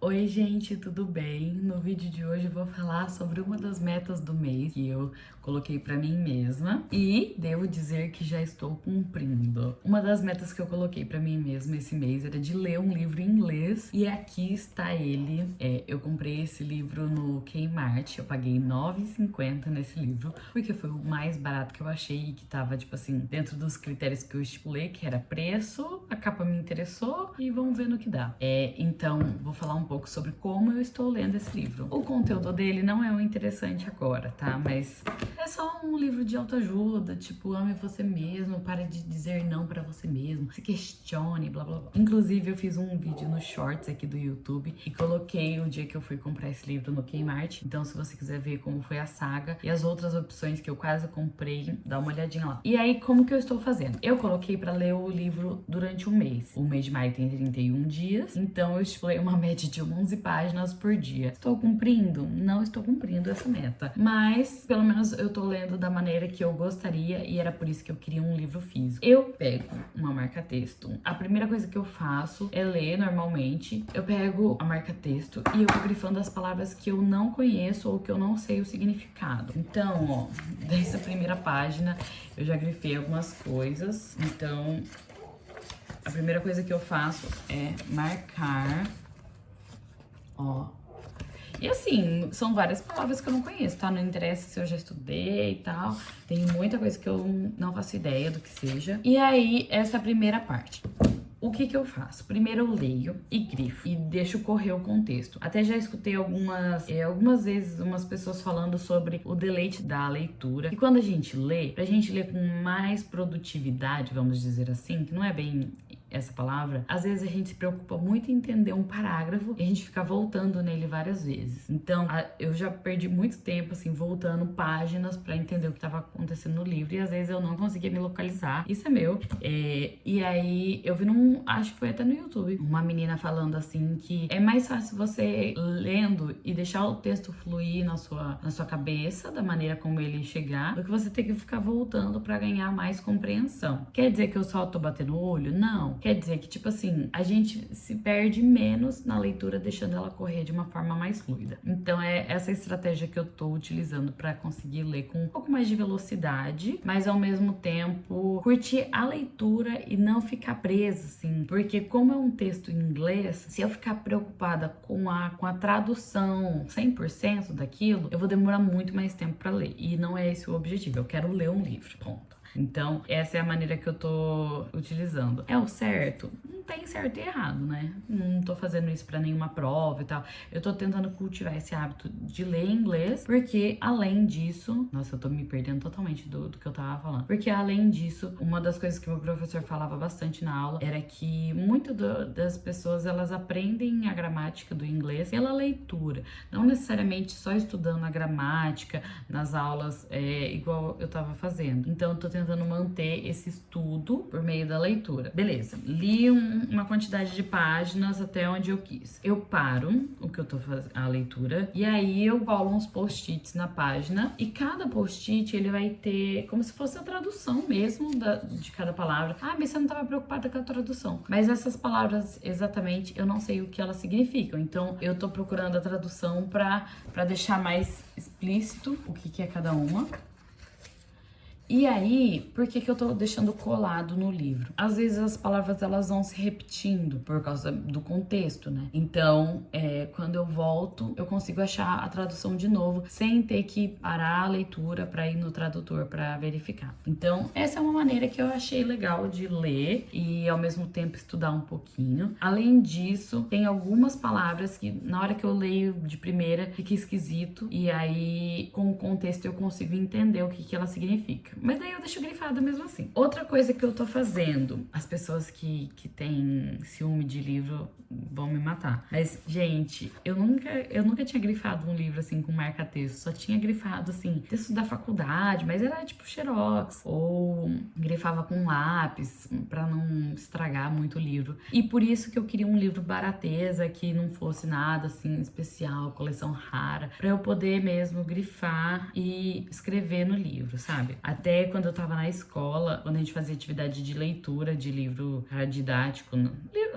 Oi, gente, tudo bem? No vídeo de hoje eu vou falar sobre uma das metas do mês que eu coloquei pra mim mesma e devo dizer que já estou cumprindo. Uma das metas que eu coloquei pra mim mesma esse mês era de ler um livro em inglês e aqui está ele. Eu comprei esse livro no Kmart, eu paguei R$ 9,50 nesse livro porque foi o mais barato que eu achei e que tava, tipo assim, dentro dos critérios que eu estipulei, que era preço, a capa me interessou e vamos ver no que dá. Então, vou falar um pouco sobre como eu estou lendo esse livro. O conteúdo dele não é o interessante agora, tá? Mas é só um livro de autoajuda, tipo, ame você mesmo, pare de dizer não pra você mesmo, se questione, blá blá blá. Inclusive, eu fiz um vídeo no Shorts aqui do YouTube e coloquei o dia que eu fui comprar esse livro no Kmart. Então, se você quiser ver como foi a saga e as outras opções que eu quase comprei, dá uma olhadinha lá. E aí, como que eu estou fazendo? Eu coloquei pra ler o livro durante um mês. O mês de maio tem 31 dias, então eu estipulei uma média de 11 páginas por dia. Estou cumprindo? Não estou cumprindo essa meta, mas pelo menos eu tô lendo da maneira que eu gostaria e era por isso que eu queria um livro físico. Eu pego uma marca-texto. A primeira coisa que eu faço é ler normalmente. Eu pego a marca-texto e eu vou grifando as palavras que eu não conheço ou que eu não sei o significado. Então, ó, dessa primeira página eu já grifei algumas coisas. Então, a primeira coisa que eu faço é marcar, ó. E assim, são várias palavras que eu não conheço, tá? Não interessa se eu já estudei e tal. Tem muita coisa que eu não faço ideia do que seja. E aí, essa é a primeira parte. O que que eu faço? Primeiro eu leio e grifo e deixo correr o contexto. Até já escutei algumas vezes umas pessoas falando sobre o deleite da leitura. E quando a gente lê, pra gente ler com mais produtividade, vamos dizer assim, que não é bem essa palavra, às vezes a gente se preocupa muito em entender um parágrafo e a gente fica voltando nele várias vezes. Então, eu já perdi muito tempo, assim, voltando páginas pra entender o que tava acontecendo no livro e às vezes eu não conseguia me localizar. Isso é meu. E aí, eu vi acho que foi até no YouTube, uma menina falando assim que é mais fácil você lendo e deixar o texto fluir na sua cabeça, da maneira como ele chegar, do que você ter que ficar voltando pra ganhar mais compreensão. Quer dizer que eu só tô batendo o olho? Não. Quer dizer que, tipo assim, a gente se perde menos na leitura deixando ela correr de uma forma mais fluida. Então é essa estratégia que eu tô utilizando pra conseguir ler com um pouco mais de velocidade, mas ao mesmo tempo curtir a leitura e não ficar preso, assim. Porque como é um texto em inglês, se eu ficar preocupada com a tradução 100% daquilo, eu vou demorar muito mais tempo pra ler. E não é esse o objetivo, eu quero ler um livro, ponto. Então, essa é a maneira que eu tô utilizando. É o certo? Não tem certo e errado, né? Não tô fazendo isso pra nenhuma prova e tal. Eu tô tentando cultivar esse hábito de ler inglês, porque além disso... Nossa, eu tô me perdendo totalmente do que eu tava falando. Porque além disso, uma das coisas que meu professor falava bastante na aula era que muitas das pessoas, elas aprendem a gramática do inglês pela leitura. Não necessariamente só estudando a gramática nas aulas, igual eu tava fazendo. Então, eu tô tentando manter esse estudo por meio da leitura. Beleza, li uma quantidade de páginas até onde eu quis. Eu paro o que eu tô fazendo, a leitura, e aí eu colo uns post-its na página, e cada post-it ele vai ter como se fosse a tradução mesmo de cada palavra. Ah, mas você não tava preocupada com a tradução. Mas essas palavras, exatamente, eu não sei o que elas significam. Então, eu tô procurando a tradução pra deixar mais explícito o que é cada uma. E aí, por que eu tô deixando colado no livro? Às vezes as palavras elas vão se repetindo por causa do contexto, né? Então, quando eu volto, eu consigo achar a tradução de novo, sem ter que parar a leitura pra ir no tradutor pra verificar. Então, essa é uma maneira que eu achei legal de ler e ao mesmo tempo estudar um pouquinho. Além disso, tem algumas palavras que na hora que eu leio de primeira fica esquisito e aí com o contexto eu consigo entender o que ela significa. Mas daí eu deixo grifado mesmo assim. Outra coisa que eu tô fazendo, as pessoas que têm ciúme de livro vão me matar. Mas, gente, eu nunca tinha grifado um livro assim com marca-texto. Só tinha grifado assim, texto da faculdade, mas era tipo xerox. Ou grifava com lápis pra não estragar muito o livro. E por isso que eu queria um livro barateza, que não fosse nada assim especial, coleção rara, pra eu poder mesmo grifar e escrever no livro, sabe? Até quando eu tava na escola, quando a gente fazia atividade de leitura de livro didático,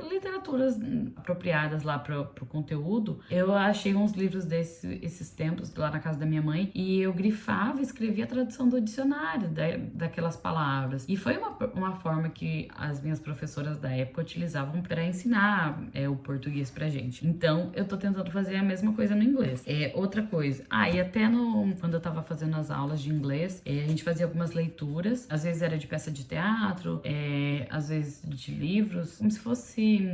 literaturas apropriadas lá pro conteúdo, eu achei uns livros esses tempos lá na casa da minha mãe e eu grifava e escrevia a tradução do dicionário daquelas palavras. E foi uma forma que as minhas professoras da época utilizavam para ensinar o português pra gente. Então, eu tô tentando fazer a mesma coisa no inglês. Outra coisa. E até quando eu tava fazendo as aulas de inglês, a gente fazia algumas leituras. Às vezes era de peça de teatro, às vezes de livros, como se fosse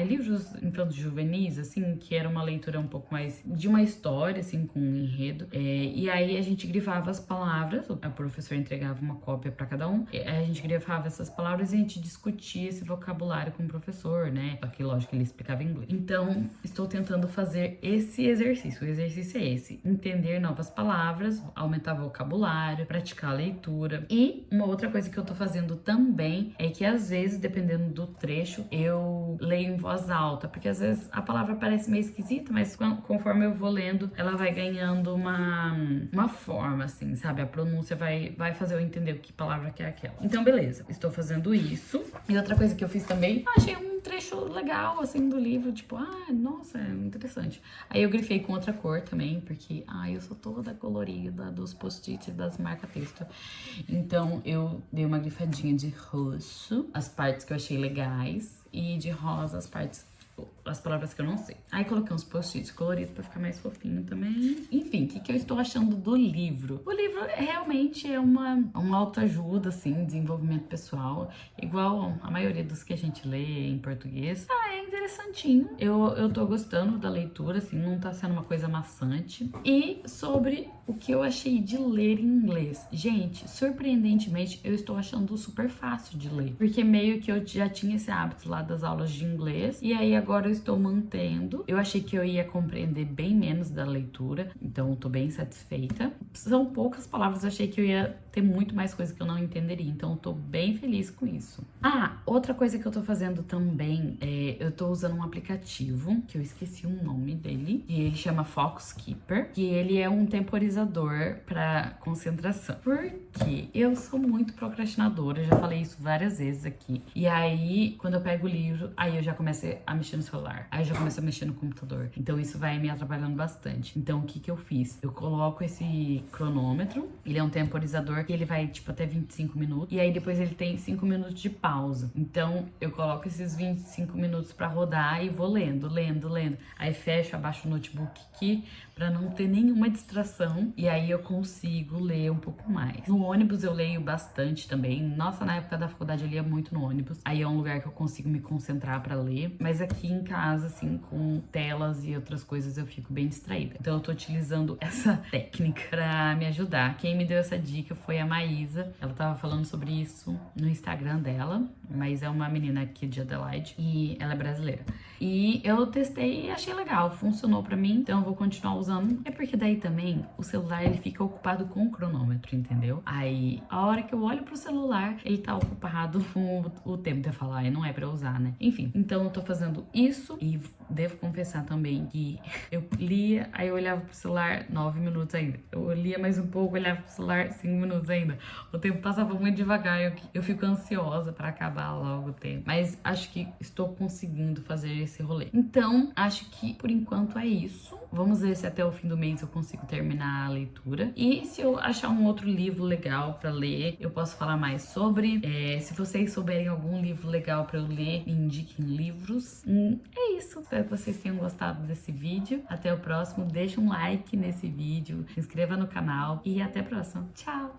livros infantos juvenis, assim, que era uma leitura um pouco mais de uma história, assim, com um enredo. E aí a gente grifava as palavras, o professor entregava uma cópia para cada um, a gente grifava essas palavras e a gente discutia esse vocabulário com o professor, né? Só que, lógico, ele explicava em inglês. Então, estou tentando fazer esse exercício. O exercício é esse: entender novas palavras, aumentar vocabulário, praticar a leitura. E uma outra coisa que eu tô fazendo também é que, às vezes, dependendo do trecho, eu leio em voz alta, porque às vezes a palavra parece meio esquisita, mas conforme eu vou lendo, ela vai ganhando uma forma, assim, sabe? A pronúncia vai fazer eu entender que palavra que é aquela. Então, beleza, estou fazendo isso. E outra coisa que eu fiz também, achei um trecho legal, assim, do livro, tipo, nossa, é interessante. Aí eu grifei com outra cor também, porque, eu sou toda colorida dos post-its das marca-texto. Então, eu dei uma grifadinha de roxo, as partes que eu achei legais, e de rosa, as palavras que eu não sei. Aí coloquei uns post-its coloridos pra ficar mais fofinho também. Enfim, o que eu estou achando do livro? O livro realmente é uma autoajuda, assim, desenvolvimento pessoal, igual a maioria dos que a gente lê em português. É interessantinho. Eu tô gostando da leitura, assim, não tá sendo uma coisa maçante. E sobre o que eu achei de ler em inglês. Gente, surpreendentemente, eu estou achando super fácil de ler. Porque meio que eu já tinha esse hábito lá das aulas de inglês. E aí agora eu estou mantendo. Eu achei que eu ia compreender bem menos da leitura. Então eu tô bem satisfeita. São poucas palavras, eu achei que eu ia ter muito mais coisa que eu não entenderia. Então eu tô bem feliz com isso. Outra coisa que eu tô fazendo também eu tô usando um aplicativo, que eu esqueci o nome dele, e ele chama Focus Keeper, que ele é um temporizador para concentração. Porque eu sou muito procrastinadora, já falei isso várias vezes aqui. E aí, quando eu pego o livro, aí eu já começo a mexer no celular, aí eu já começo a mexer no computador. Então isso vai me atrapalhando bastante. Então o que eu fiz? Eu coloco esse cronômetro, ele é um temporizador que ele vai tipo até 25 minutos, e aí depois ele tem 5 minutos de pausa. Então eu coloco esses 25 minutos pra rodar e vou lendo. Aí fecho, abaixo o notebook aqui pra não ter nenhuma distração, e aí eu consigo ler um pouco mais. No ônibus eu leio bastante também. Nossa, na época da faculdade eu lia muito no ônibus. Aí é um lugar que eu consigo me concentrar pra ler. Mas aqui em casa, assim, com telas e outras coisas, eu fico bem distraída. Então eu tô utilizando essa técnica pra me ajudar. Quem me deu essa dica foi a Maísa. Ela tava falando sobre isso no Instagram dela. Mas é uma menina aqui de Adelaide e ela é brasileira. E eu testei e achei legal, funcionou pra mim, então eu vou continuar usando. É porque daí também o celular ele fica ocupado com o cronômetro, entendeu? Aí a hora que eu olho pro celular, ele tá ocupado com o tempo de eu falar, não é pra eu usar, né? Enfim, então eu tô fazendo isso e devo confessar também que eu lia, aí eu olhava pro celular 9 minutos ainda. Eu lia mais um pouco, olhava pro celular 5 minutos ainda. O tempo passava muito devagar, eu fico ansiosa pra acabar logo o tempo. Mas acho que estou conseguindo fazer esse rolê. Então, acho que por enquanto é isso. Vamos ver se até o fim do mês eu consigo terminar a leitura. E se eu achar um outro livro legal pra ler, eu posso falar mais sobre. Se vocês souberem algum livro legal pra eu ler, me indiquem livros. É isso. Espero que vocês tenham gostado desse vídeo. Até o próximo. Deixa um like nesse vídeo, se inscreva no canal e até a próxima. Tchau!